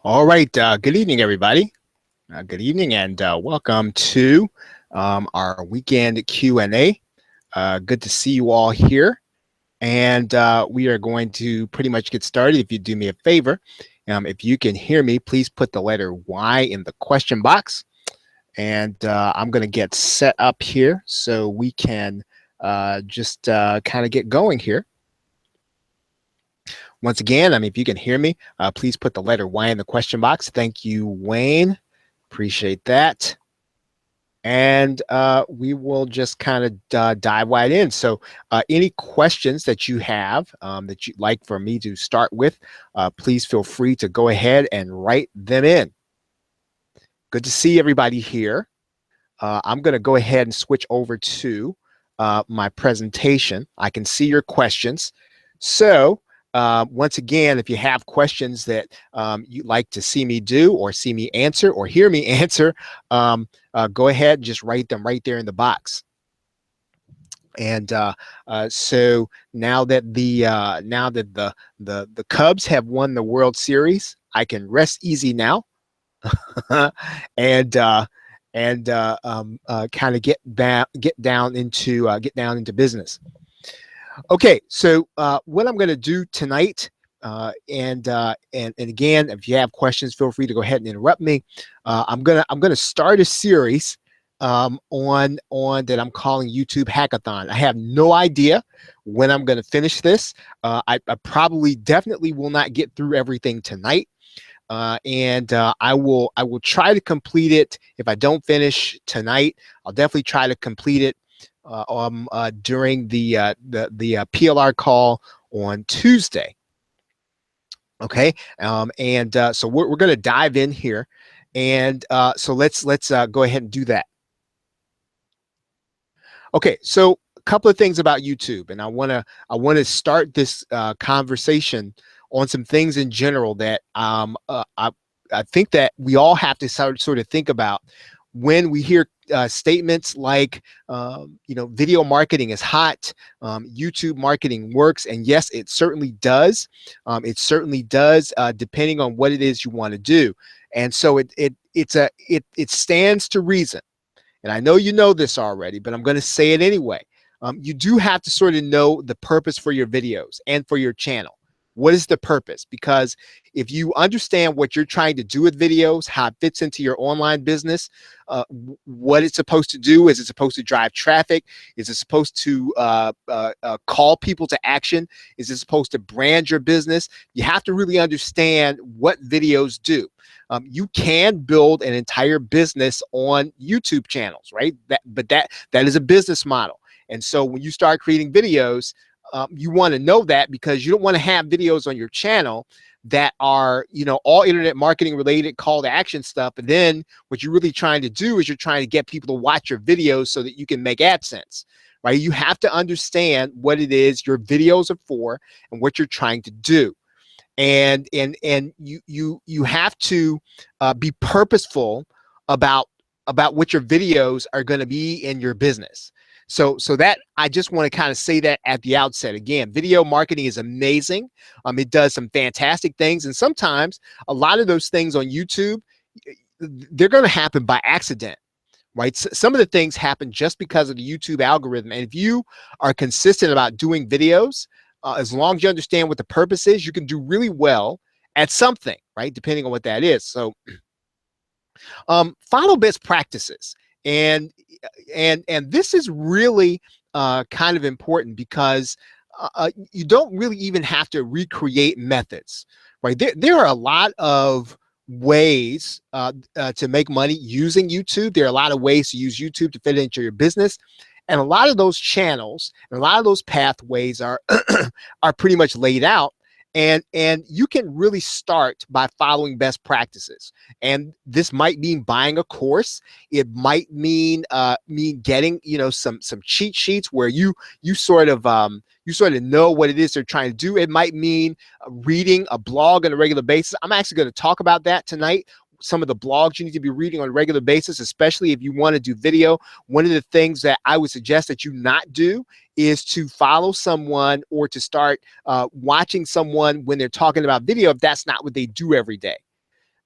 All right. Good evening, everybody. Good evening, and welcome to our weekend Q&A. Good to see you all here. And we are going to pretty much get started. If you do me a favor, if you can hear me, please put the letter Y in the question box. And I'm going to get set up here so we can just kind of get going here. Once again, if you can hear me, please put the letter Y in the question box. Thank you, Wayne. Appreciate that. And we will just kind of dive right in. So any questions that you have that you'd like for me to start with, please feel free to go ahead and write them in. Good to see everybody here. I'm going to go ahead and switch over to my presentation. I can see your questions. So once again, if you have questions that you'd like to see me do or see me answer or hear me answer, go ahead and just write them right there in the box. And so now that the Cubs have won the World Series, I can rest easy now, and kind of get down into business. Okay, so what I'm going to do tonight, and again, if you have questions, feel free to go ahead and interrupt me. I'm gonna start a series on that I'm calling YouTube Hackathon. I have no idea when I'm going to finish this. I probably definitely will not get through everything tonight. And I will try to complete it. If I don't finish tonight, I'll definitely try to complete it during the PLR call on Tuesday. Okay, so we're going to dive in here, and so let's go ahead and do that. Okay, so a couple of things about YouTube, and I want to start this conversation on some things in general that I think that we all have to sort of think about when we hear statements like, video marketing is hot, YouTube marketing works, and yes, it certainly does. It certainly does, depending on what it is you want to do. And so it stands to reason. And I know you know this already, but I'm going to say it anyway. You do have to sort of know the purpose for your videos and for your channel. What is the purpose? Because if you understand what you're trying to do with videos, how it fits into your online business, what it's supposed to do, is it supposed to drive traffic? Is it supposed to call people to action? Is it supposed to brand your business? You have to really understand what videos do. You can build an entire business on YouTube channels, right? But that is a business model. And so when you start creating videos, you want to know that, because you don't want to have videos on your channel that are, all internet marketing related call to action stuff. And then what you're really trying to do is you're trying to get people to watch your videos so that you can make AdSense, right? You have to understand what it is your videos are for and what you're trying to do. And you have to be purposeful about what your videos are going to be in your business. So that, I just want to kind of say that at the outset. Again, video marketing is amazing. It does some fantastic things. And sometimes a lot of those things on YouTube, they're going to happen by accident, right? Some of the things happen just because of the YouTube algorithm. And if you are consistent about doing videos, as long as you understand what the purpose is, you can do really well at something, right? Depending on what that is. So follow best practices. And this is really kind of important, because you don't really even have to recreate methods, right? There are a lot of ways to make money using YouTube. There are a lot of ways to use YouTube to fit into your business. And a lot of those channels and a lot of those pathways are are pretty much laid out. And you can really start by following best practices. And this might mean buying a course. It might mean getting some cheat sheets where you sort of know what it is they're trying to do. It might mean reading a blog on a regular basis. I'm actually going to talk about that tonight. Some of the blogs you need to be reading on a regular basis, especially if you want to do video. One of the things that I would suggest that you not do is to follow someone or to start watching someone when they're talking about video, if that's not what they do every day.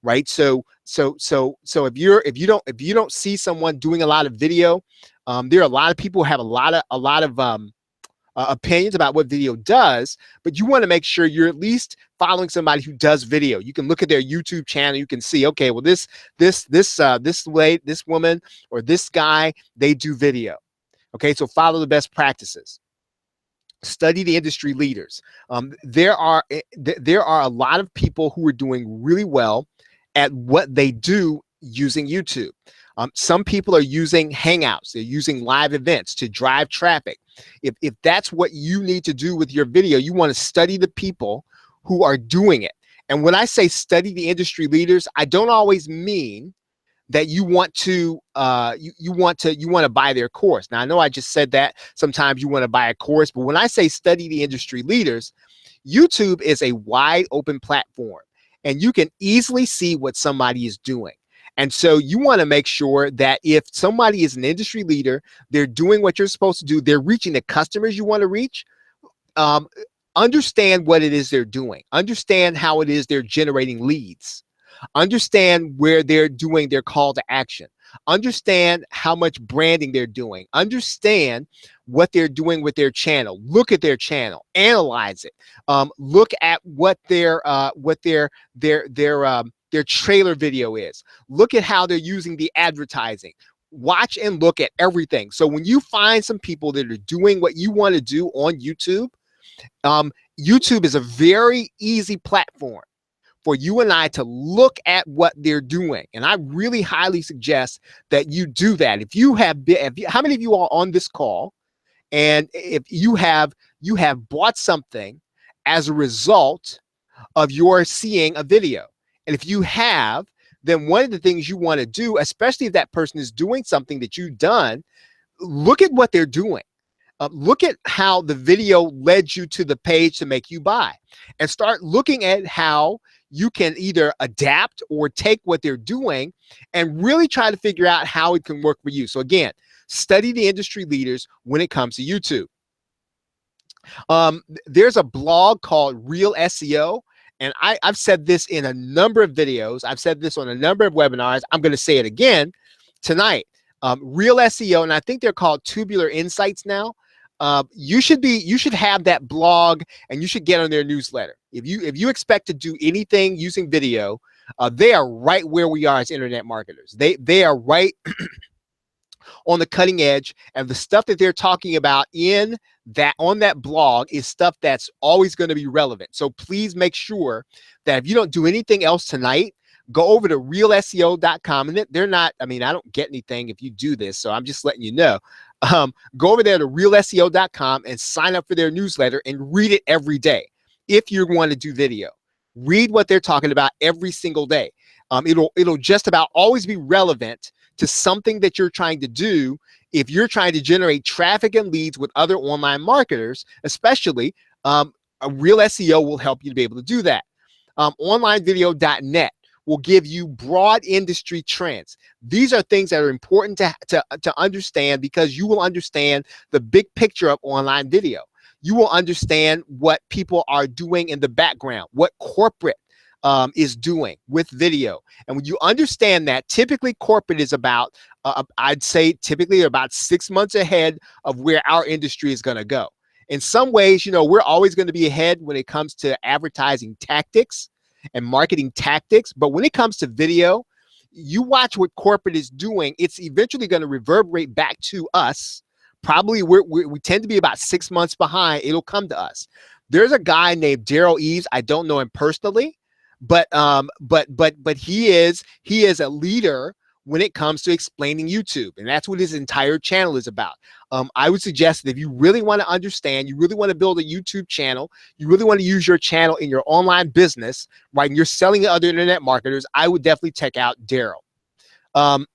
right? So if you don't see someone doing a lot of video, there are a lot of people who have a lot of opinions about what video does, but you want to make sure you're at least following somebody who does video. You can look at their YouTube channel. You can see, okay, well, this woman or this guy, they do video. Okay, so follow the best practices. Study the industry leaders. There are a lot of people who are doing really well at what they do using YouTube. Some people are using Hangouts. They're using live events to drive traffic. If that's what you need to do with your video, you want to study the people who are doing it. And when I say study the industry leaders, I don't always mean that you want to buy their course. Now, I know I just said that sometimes you want to buy a course, but when I say study the industry leaders, YouTube is a wide open platform and you can easily see what somebody is doing. And so you want to make sure that if somebody is an industry leader, they're doing what you're supposed to do, they're reaching the customers you want to reach, understand what it is they're doing, understand how it is they're generating leads, understand where they're doing their call to action, understand how much branding they're doing, understand what they're doing with their channel, look at their channel, analyze it, look at what their trailer video is, look at how they're using the advertising, watch and look at everything. So when you find some people that are doing what you want to do on YouTube, YouTube is a very easy platform for you and I to look at what they're doing. And I really highly suggest that you do that. If you have been, how many of you are on this call? And if you have bought something as a result of your seeing a video. And if you have, then one of the things you want to do, especially if that person is doing something that you've done, look at what they're doing. Look at how the video led you to the page to make you buy, and start looking at how you can either adapt or take what they're doing and really try to figure out how it can work for you. So again, study the industry leaders when it comes to YouTube. There's a blog called Real SEO. And I've said this in a number of videos. I've said this on a number of webinars. I'm going to say it again tonight. Real SEO, and I think they're called Tubular Insights now. You should have that blog, and you should get on their newsletter. If you expect to do anything using video, they are right where we are as internet marketers. They are right on the cutting edge, and the stuff that they're talking about on that blog is stuff that's always going to be relevant. So please make sure that if you don't do anything else tonight, go over to realseo.com. And they're not, I mean, I don't get anything if you do this, so I'm just letting you know. Go over there to realseo.com and sign up for their newsletter and read it every day. If you want to do video, read what they're talking about every single day. It'll just about always be relevant to something that you're trying to do. If you're trying to generate traffic and leads with other online marketers, especially, a Real SEO will help you to be able to do that. Onlinevideo.net will give you broad industry trends. These are things that are important to understand, because you will understand the big picture of online video. You will understand what people are doing in the background, what corporate is doing with video. And when you understand that, typically corporate is about, I'd say typically about 6 months ahead of where our industry is going to go. In some ways, you know, we're always going to be ahead when it comes to advertising tactics and marketing tactics. But when it comes to video, you watch what corporate is doing, it's eventually going to reverberate back to us. Probably we tend to be about 6 months behind. It'll come to us. There's a guy named Daryl Eves. I don't know him personally, but he is a leader when it comes to explaining YouTube, and that's what his entire channel is about. I would suggest that if you really want to understand, you really want to build a YouTube channel, you really want to use your channel in your online business, right, and you're selling to other internet marketers, I would definitely check out Daryl. The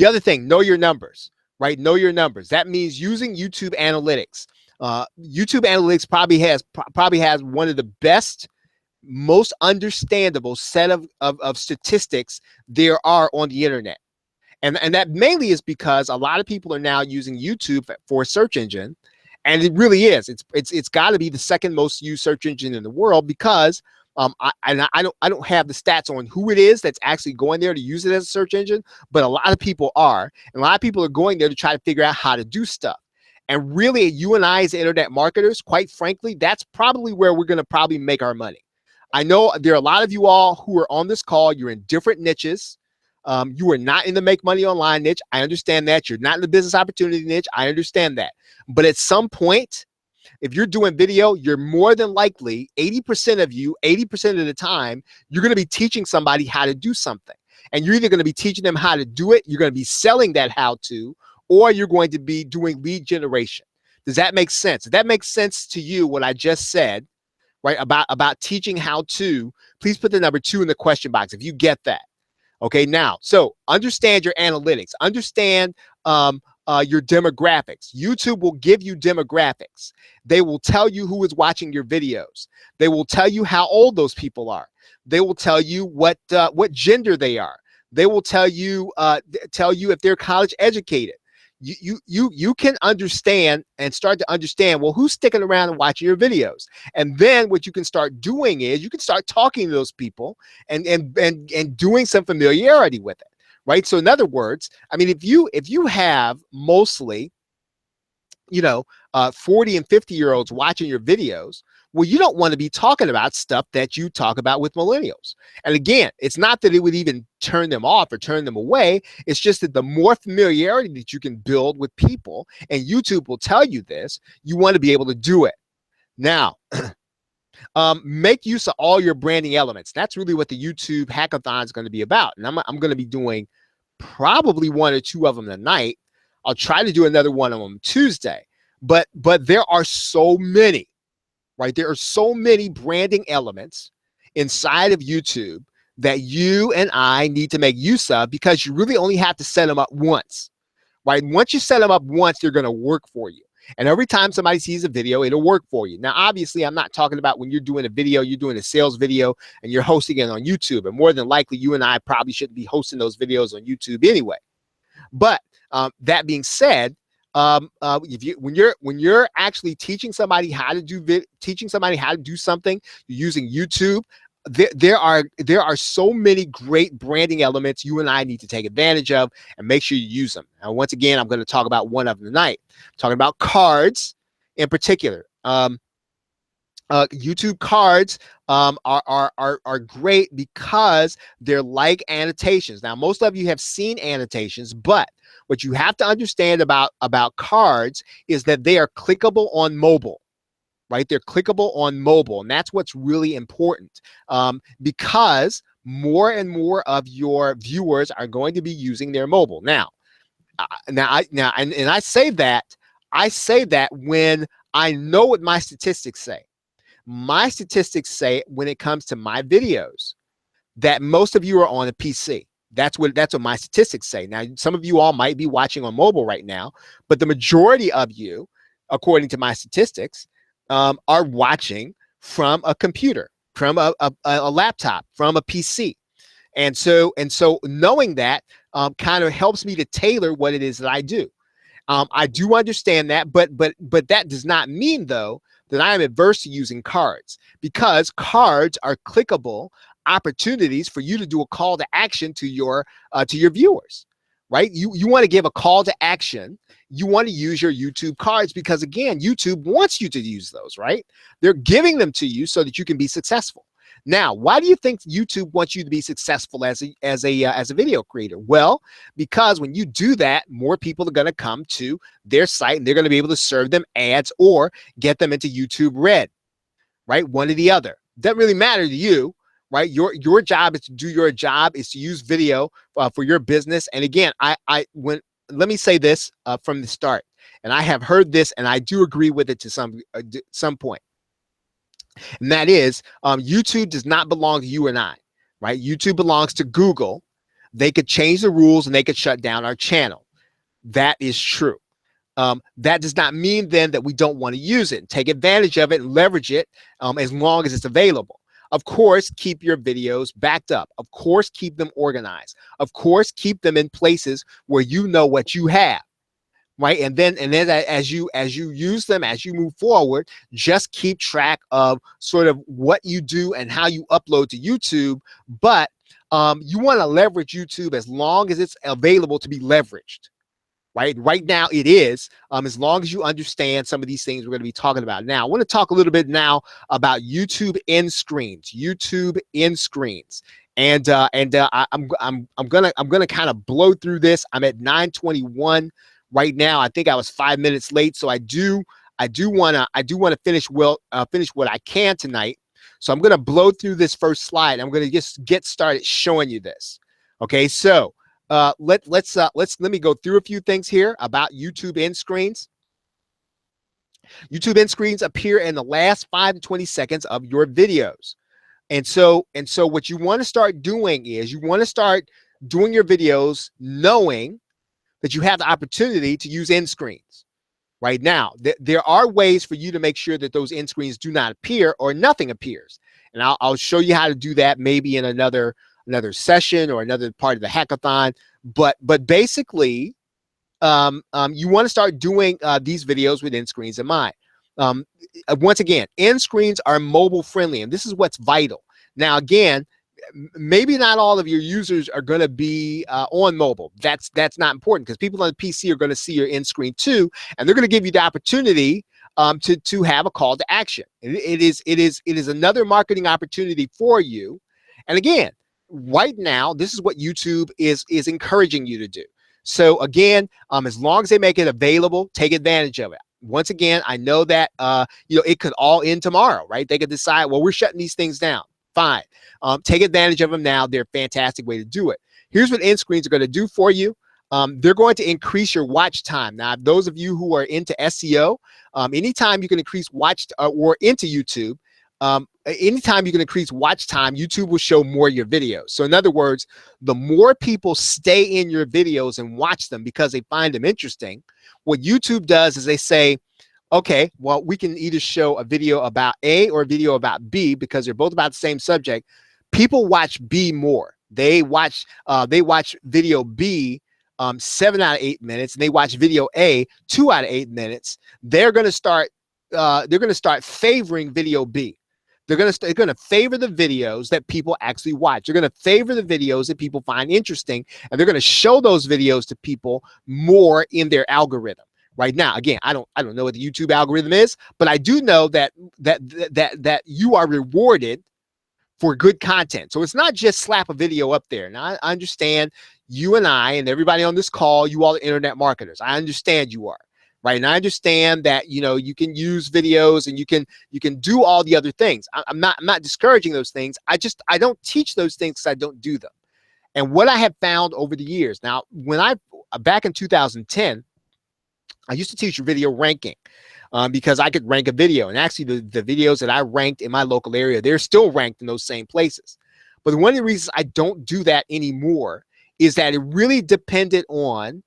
other thing, know your numbers, right? Know your numbers. That means using YouTube analytics. YouTube analytics probably has one of the best, most understandable set of statistics there are on the internet. And that mainly is because a lot of people are now using YouTube for a search engine. And it really is. It's got to be the second most used search engine in the world, because I don't have the stats on who it is that's actually going there to use it as a search engine, but a lot of people are, and a lot of people are going there to try to figure out how to do stuff. And really, you and I as internet marketers, quite frankly, that's probably where we're going to probably make our money. I know there are a lot of you all who are on this call. You're in different niches. You are not in the make money online niche. I understand that. You're not in the business opportunity niche. I understand that. But at some point, if you're doing video, you're more than likely 80% of you, 80% of the time, you're going to be teaching somebody how to do something. And you're either going to be teaching them how to do it, you're going to be selling that how to, or you're going to be doing lead generation. Does that make sense? If that makes sense to you, what I just said, right, about teaching how to, please put the number 2 in the question box if you get that. Okay, now, so understand your analytics, understand your demographics. YouTube will give you demographics. They will tell you who is watching your videos. They will tell you how old those people are. They will tell you what gender they are. They will tell you if they're college educated. You can understand and start to understand, well, who's sticking around and watching your videos. And then what you can start doing is you can start talking to those people and doing some familiarity with it, right? So in other words, I mean, if you have mostly 40 and 50-year-olds watching your videos, well, you don't want to be talking about stuff that you talk about with millennials. And again, it's not that it would even turn them off or turn them away. It's just that the more familiarity that you can build with people, and YouTube will tell you this, you want to be able to do it. Now, make use of all your branding elements. That's really what the YouTube Hackathon is going to be about. And I'm going to be doing probably 1 or 2 of them tonight. I'll try to do another one of them Tuesday. But there are so many. Right? There are so many branding elements inside of YouTube that you and I need to make use of, because you really only have to set them up once, right? Once you set them up once, they're going to work for you. And every time somebody sees a video, it'll work for you. Now, obviously, I'm not talking about when you're doing a video, you're doing a sales video and you're hosting it on YouTube. And more than likely, you and I probably shouldn't be hosting those videos on YouTube anyway. But that being said, when you're actually teaching somebody how to do something using YouTube, there are so many great branding elements you and I need to take advantage of and make sure you use them. And once again, I'm going to talk about one of them tonight. I'm talking about cards in particular. YouTube cards are great because they're like annotations. Now, most of you have seen annotations, but what you have to understand about cards is that they are clickable on mobile, right? They're clickable on mobile, and that's what's really important, because more and more of your viewers are going to be using their mobile. Now, I say that when I know what my statistics say. My statistics say, when it comes to my videos, that most of you are on a PC. That's what my statistics say. Now, some of you all might be watching on mobile right now, but the majority of you, according to my statistics, are watching from a computer, from a laptop, from a PC. And so knowing that kind of helps me to tailor what it is that I do. I do understand that, but that does not mean, though, that I am adverse to using cards, because cards are clickable opportunities for you to do a call to action to your viewers, right? You want to give a call to action. You want to use your YouTube cards because, again, YouTube wants you to use those, right? They're giving them to you so that you can be successful. Now, why do you think YouTube wants you to be successful as a video creator? Well, because when you do that, more people are going to come to their site and they're going to be able to serve them ads or get them into YouTube Red, right? One or the other. Doesn't really matter to you, right? Your job is to do your job, is to use video for your business. And again, let me say this from the start, and I have heard this, and I do agree with it to some point. And that is, YouTube does not belong to you and I, right? YouTube belongs to Google. They could change the rules and they could shut down our channel. That is true. That does not mean then that we don't want to use it and take advantage of it and leverage it as long as it's available. Of course, keep your videos backed up. Of course, keep them organized. Of course, keep them in places where you know what you have. right? And then as you use them, as you move forward, just keep track of sort of what you do and how you upload to YouTube. But you want to leverage YouTube as long as it's available to be leveraged. Right now it is, as long as you understand some of these things we're going to be talking about. Now I want to talk a little bit now about YouTube end screens. I'm gonna kind of blow through this. I'm at 9:21 right now. I think I was 5 minutes late, so I do want to finish what I can tonight. So I'm gonna blow through this first slide. I'm gonna just get started showing you this. Okay, so let me go through a few things here about YouTube end screens. YouTube end screens appear in the last 5 to 20 seconds of your videos. And so what you want to start doing is you want to start doing your videos knowing that you have the opportunity to use end screens. Right now, there are ways for you to make sure that those end screens do not appear or nothing appears. And I'll show you how to do that maybe in another session or another part of the hackathon. But basically, you want to start doing these videos with end screens in mind. Once again, end screens are mobile friendly, and this is what's vital. Now, again, maybe not all of your users are going to be on mobile. That's not important, because people on the PC are going to see your end screen too, and they're going to give you the opportunity to have a call to action. It is another marketing opportunity for you. And again, right now, this is what YouTube is encouraging you to do. So again, as long as they make it available, take advantage of it. Once again, I know that it could all end tomorrow, right? They could decide, well, we're shutting these things down. Fine. Take advantage of them now. They're a fantastic way to do it. Here's what end screens are going to do for you. They're going to increase your watch time. Now, those of you who are into SEO, anytime you can increase watch or into YouTube, anytime you can increase watch time, YouTube will show more of your videos. So in other words, the more people stay in your videos and watch them because they find them interesting, what YouTube does is they say, okay, well, we can either show a video about A or a video about B because they're both about the same subject. People watch B more. They watch video B 7 out of 8 minutes, and they watch video A 2 out of 8 minutes. They're going to start favoring video B. They're going to favor the videos that people actually watch. They're going to favor the videos that people find interesting, and they're going to show those videos to people more in their algorithm. Right now, again, I don't know what the YouTube algorithm is, but I do know that you are rewarded for good content. So it's not just slap a video up there. Now, I understand you and I and everybody on this call, you all are internet marketers. I understand you are. Right. And I understand that, you can use videos and you can do all the other things. I'm not discouraging those things. I don't teach those things because I don't do them. And what I have found over the years, now, back in 2010, I used to teach video ranking because I could rank a video. And actually, the videos that I ranked in my local area, they're still ranked in those same places. But one of the reasons I don't do that anymore is that it really depended on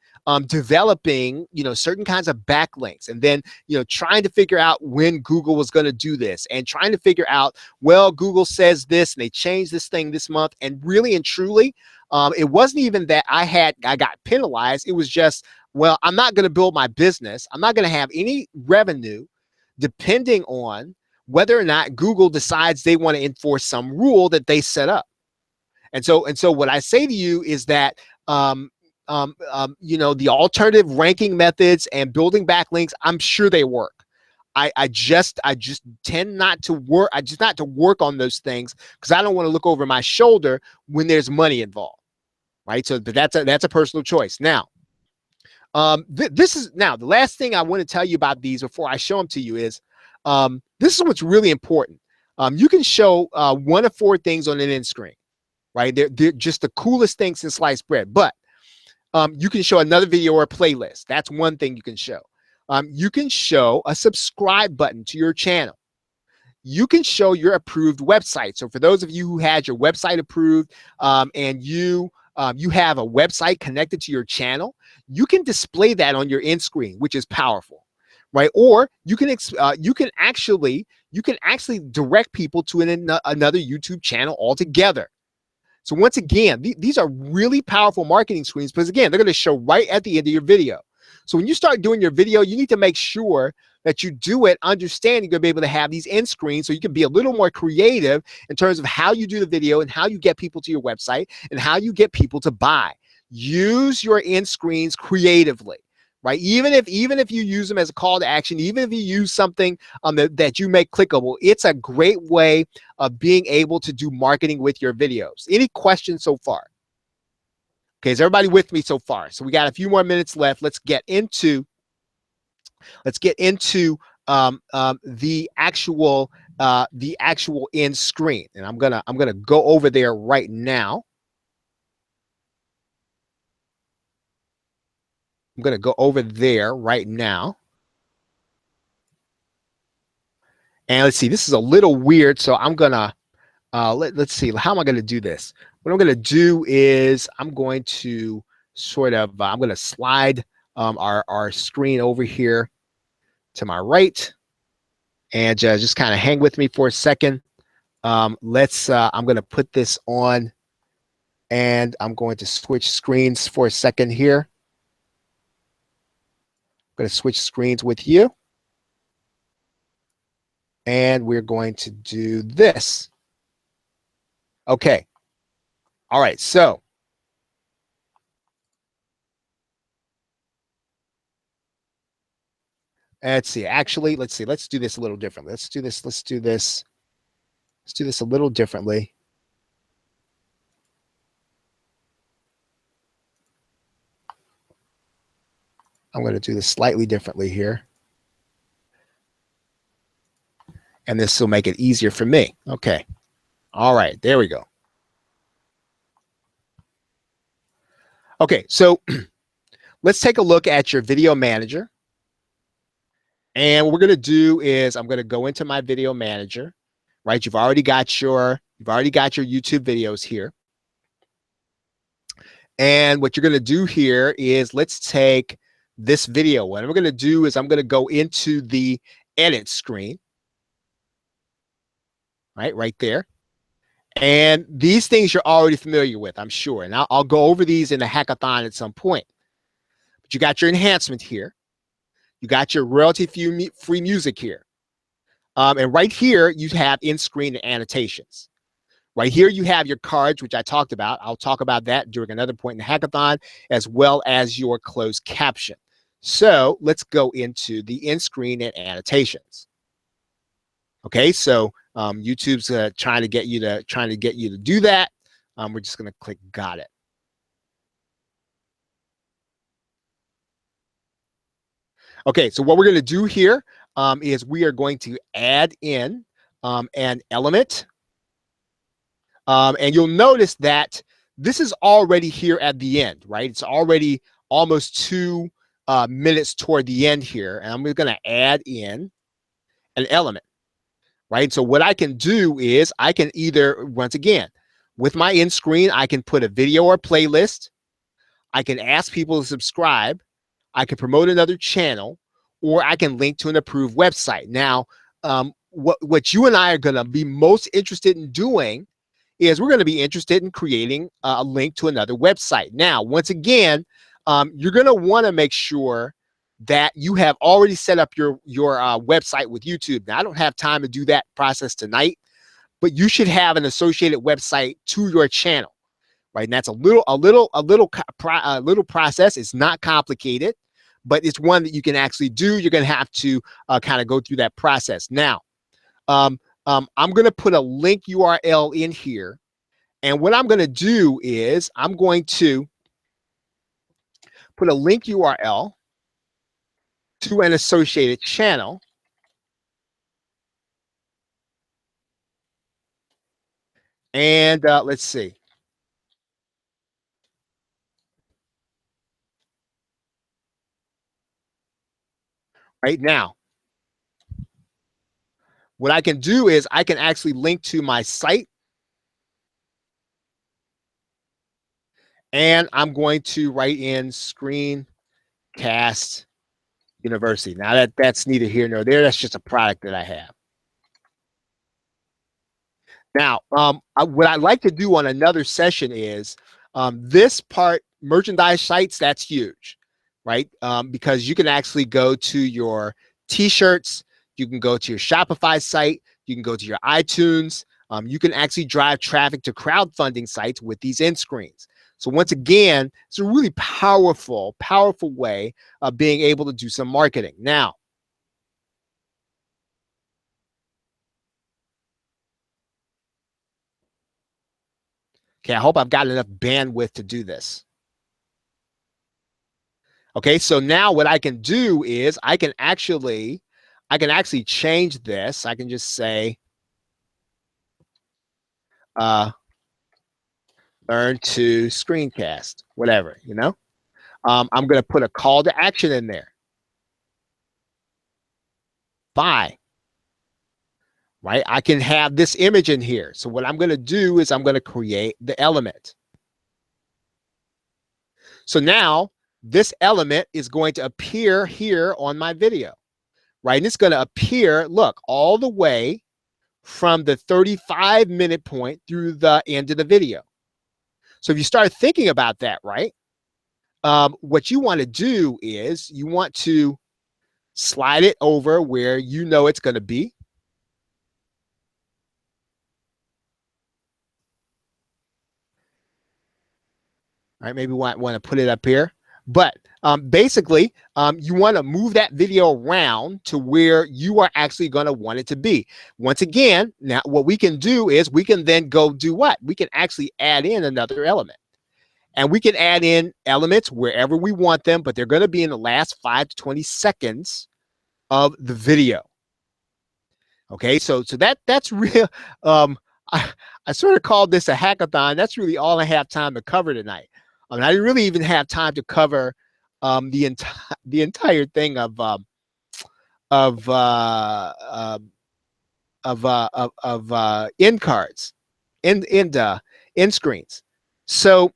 developing, certain kinds of backlinks, and then, trying to figure out when Google was going to do this, and trying to figure out, well, Google says this and they changed this thing this month. And really and truly, it wasn't even that I got penalized. It was just, well, I'm not going to build my business. I'm not going to have any revenue depending on whether or not Google decides they want to enforce some rule that they set up. And so what I say to you is that, the alternative ranking methods and building backlinks, I'm sure they work. I just tend not to work. Not to work on those things because I don't want to look over my shoulder when there's money involved, right? So that's a personal choice. Now, this is the last thing I want to tell you about these before I show them to you is, this is what's really important. You can show 1 of 4 things on an end screen, right? They're just the coolest things in sliced bread, but you can show another video or a playlist. That's one thing you can show. You can show a subscribe button to your channel. You can show your approved website. So for those of you who had your website approved and you have a website connected to your channel, you can display that on your end screen, which is powerful, right? Or you can actually direct people to another YouTube channel altogether. So once again, these are really powerful marketing screens because again, they're going to show right at the end of your video. So when you start doing your video, you need to make sure that you do it understanding you're going to be able to have these end screens so you can be a little more creative in terms of how you do the video and how you get people to your website and how you get people to buy. Use your end screens creatively, right? Even if you use them as a call to action, even if you use something that you make clickable, it's a great way of being able to do marketing with your videos. Any questions so far? Okay, is everybody with me so far? So we got a few more minutes left. Let's get into the actual end screen, and I'm gonna go over there right now. I'm gonna go over there right now, and let's see. This is a little weird, so I'm gonna let's see. How am I gonna do this? What I'm gonna do is I'm going to sort of I'm gonna slide our screen over here to my right, and just kind of hang with me for a second. I'm going to put this on, and I'm going to switch screens for a second here. I'm going to switch screens with you, and we're going to do this. Okay. All right. So let's see. Actually, let's see. Let's do this a little differently. Let's do this a little differently. I'm going to do this slightly differently here. And this will make it easier for me. Okay. All right. There we go. Okay. So let's take a look at your video manager. And what we're going to do is I'm going to go into my video manager, right? You've already got your YouTube videos here. And what you're going to do here is let's take this video. What I'm going to do is I'm going to go into the edit screen, right there. And these things you're already familiar with, I'm sure. And I'll go over these in the hackathon at some point. But you got your enhancement here. You got your royalty-free music here. And right here, you have in-screen and annotations. Right here, you have your cards, which I talked about. I'll talk about that during another point in the hackathon, as well as your closed caption. So let's go into the in-screen and annotations. Okay, so YouTube's trying to get you to do that. We're just going to click got it. Okay, so what we're going to do here is we are going to add in an element. And you'll notice that this is already here at the end, right? It's already almost 2 minutes toward the end here. And I'm going to add in an element, right? So what I can do is I can either, once again, with my end screen, I can put a video or playlist. I can ask people to subscribe. I can promote another channel, or I can link to an approved website. Now, what you and I are going to be most interested in doing is we're going to be interested in creating a link to another website. Now, once again, you're going to want to make sure that you have already set up your website with YouTube. Now, I don't have time to do that process tonight, but you should have an associated website to your channel, right? And that's a little process. It's not complicated, but it's one that you can actually do. You're going to have to kind of go through that process. Now, I'm going to put a link URL in here. And what I'm going to do is I'm going to put a link URL to an associated channel. And let's see. Right now, what I can do is I can actually link to my site. And I'm going to write in Screencast University. Now that's neither here nor there. That's just a product that I have. Now, what I'd like to do on another session is this part, merchandise sites, that's huge. right? Because you can actually go to your t-shirts, you can go to your Shopify site, you can go to your iTunes, you can actually drive traffic to crowdfunding sites with these end screens. So once again, it's a really powerful way of being able to do some marketing. Now, okay, I hope I've got enough bandwidth to do this. Okay, so now what I can do is I can actually change this. I can just say, learn to screencast, whatever, you know. I'm going to put a call to action in there. Buy, right? I can have this image in here. So what I'm going to do is I'm going to create the element. So now this element is going to appear here on my video, right? And it's going to appear, look, all the way from the 35-minute point through the end of the video. So if you start thinking about that, right? What you want to do is you want to slide it over where you know it's going to be. All right, maybe want to put it up here. But basically, you want to move that video around to where you are actually going to want it to be. Once again, now what we can do is we can then go do what? We can actually add in another element. And we can add in elements wherever we want them, but they're going to be in the last 5 to 20 seconds of the video. Okay, so that's real. I sort of called this a hackathon. That's really all I have time to cover tonight. I mean, I didn't really even have time to cover the entire thing of end cards, end screens. So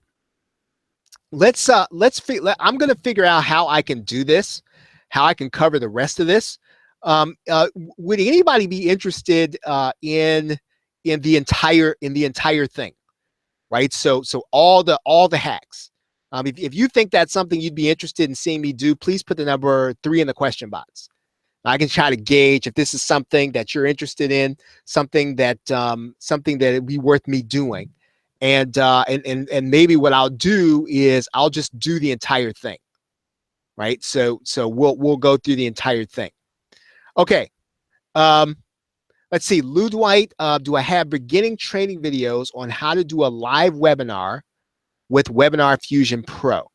I'm going to figure out how I can do this, how I can cover the rest of this. Would anybody be interested in the entire thing, right? So all the hacks. If you think that's something you'd be interested in seeing me do, please put the number 3 in the question box. I can try to gauge if this is something that you're interested in, something that it'd be worth me doing. And maybe what I'll do is I'll just do the entire thing, right? So we'll go through the entire thing. Okay. Let's see, Ludwite, do I have beginning training videos on how to do a live webinar with Webinar Fusion Pro?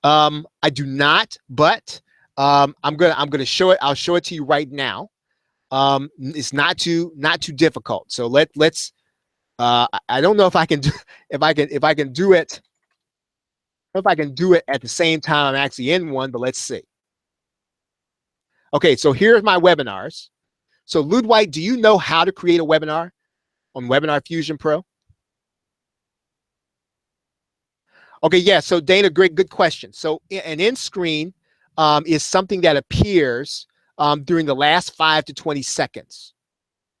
I do not, but I'm gonna show it. I'll show it to you right now. It's not too difficult. So let's. I don't know if I can do if I can do it. If I can do it at the same time I'm actually in one, but let's see. Okay, so here's my webinars. So Ludwite, do you know how to create a webinar on Webinar Fusion Pro? Okay, yeah, so Dana, good question. So an end screen is something that appears during the last 5 to 20 seconds.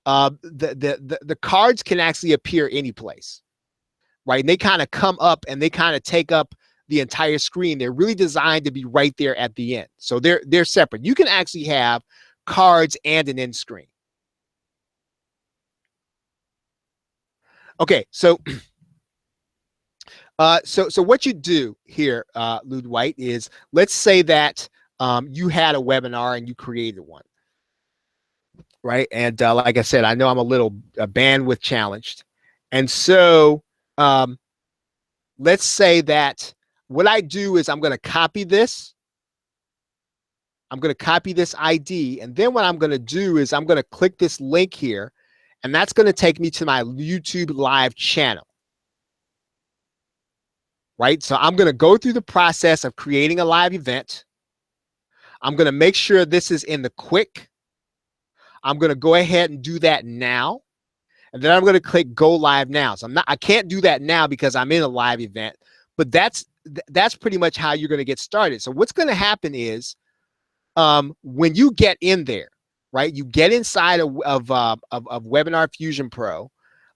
The cards can actually appear any place, right? And they kind of come up and they kind of take up the entire screen. They're really designed to be right there at the end. So they're separate. You can actually have cards and an end screen. Okay, so so what you do here, Ludwite, is let's say that you had a webinar and you created one, right? And like I said, I know I'm a little bandwidth challenged, and so let's say that what I do is I'm going to copy this. I'm going to copy this ID, and then what I'm going to do is I'm going to click this link here, and that's going to take me to my YouTube live channel. Right? So I'm going to go through the process of creating a live event. I'm going to make sure this is in the quick. I'm going to go ahead and do that now. And then I'm going to click go live now. So I can't do that now because I'm in a live event, but that's pretty much how you're going to get started. So what's going to happen is when you get in there, right? You get inside of Webinar Fusion Pro.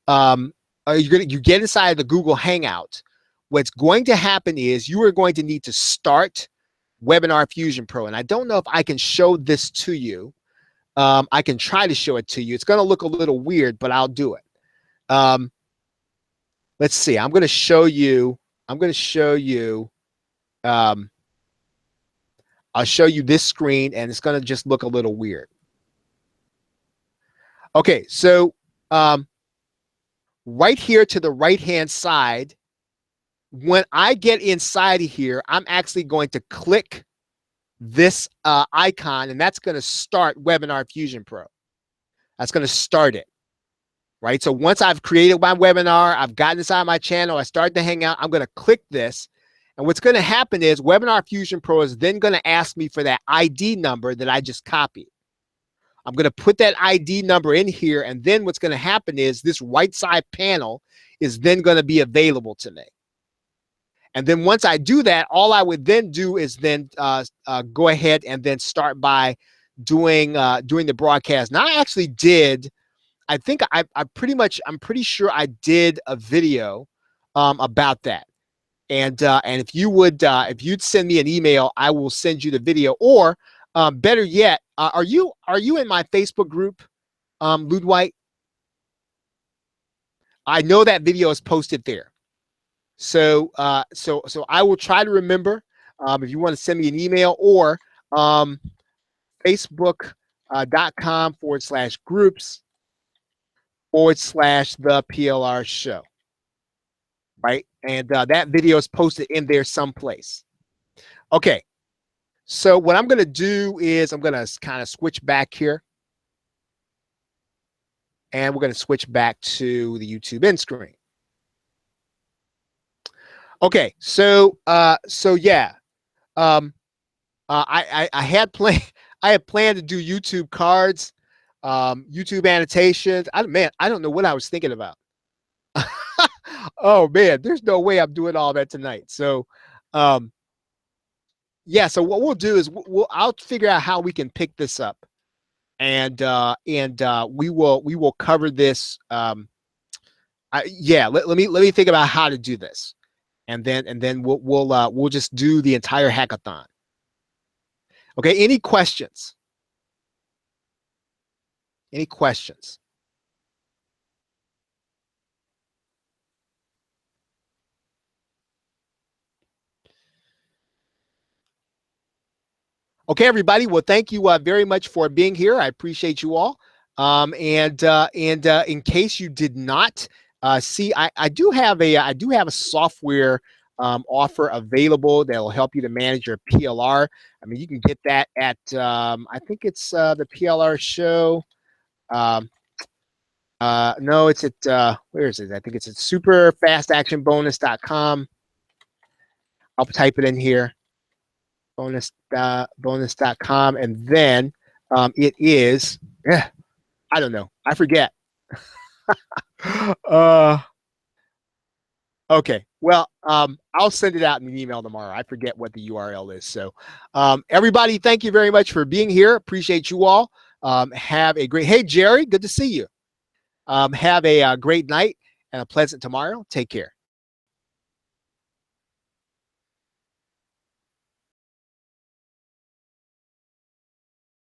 You get inside the Google Hangout. What's going to happen is you are going to need to start Webinar Fusion Pro. And I don't know if I can show this to you. I can try to show it to you. It's going to look a little weird, but I'll do it. Let's see. I'm going to show you. I'll show you this screen, and it's going to just look a little weird. Okay, so right here to the right-hand side, when I get inside of here, I'm actually going to click this icon, and that's going to start Webinar Fusion Pro. That's going to start it, right? So once I've created my webinar, I've gotten inside my channel, I start to hang out, I'm going to click this. And what's going to happen is Webinar Fusion Pro is then going to ask me for that ID number that I just copied. I'm going to put that ID number in here, and then what's going to happen is this right side panel is then going to be available to me. And then once I do that, all I would then do is then go ahead and then start by doing the broadcast. Now, I actually did, I think I'm pretty sure I did a video about that. And if you'd send me an email, I will send you the video. Or better yet, are you in my Facebook group, Ludwite? I know that video is posted there. So so I will try to remember if you want to send me an email, or facebook.com/groups/the PLR show. Right, and that video is posted in there someplace. Okay, so what I'm going to do is I'm going to kind of switch back here, and we're going to switch back to the YouTube end screen. Okay, so yeah, I had planned to do YouTube cards, YouTube annotations. I don't know what I was thinking about. Oh man, there's no way I'm doing all that tonight. So yeah, so what we'll do is I'll figure out how we can pick this up, and we will cover this. Yeah, let me think about how to do this, and then we'll just do the entire hackathon. Okay, any questions? Any questions? Okay, everybody. Well, thank you very much for being here. I appreciate you all. And in case you did not see, I do have a software offer available that will help you to manage your PLR. I mean, you can get that at I think it's the PLR show. No, it's at where is it? I think it's at superfastactionbonus.com. I'll type it in here. bonus.com, and then it is, I don't know, I forget. Okay, well, I'll send it out in an email tomorrow. I forget what the URL is. So everybody, thank you very much for being here. Appreciate you all. Have a great, hey Jerry, good to see you. Have a great night and a pleasant tomorrow. Take care.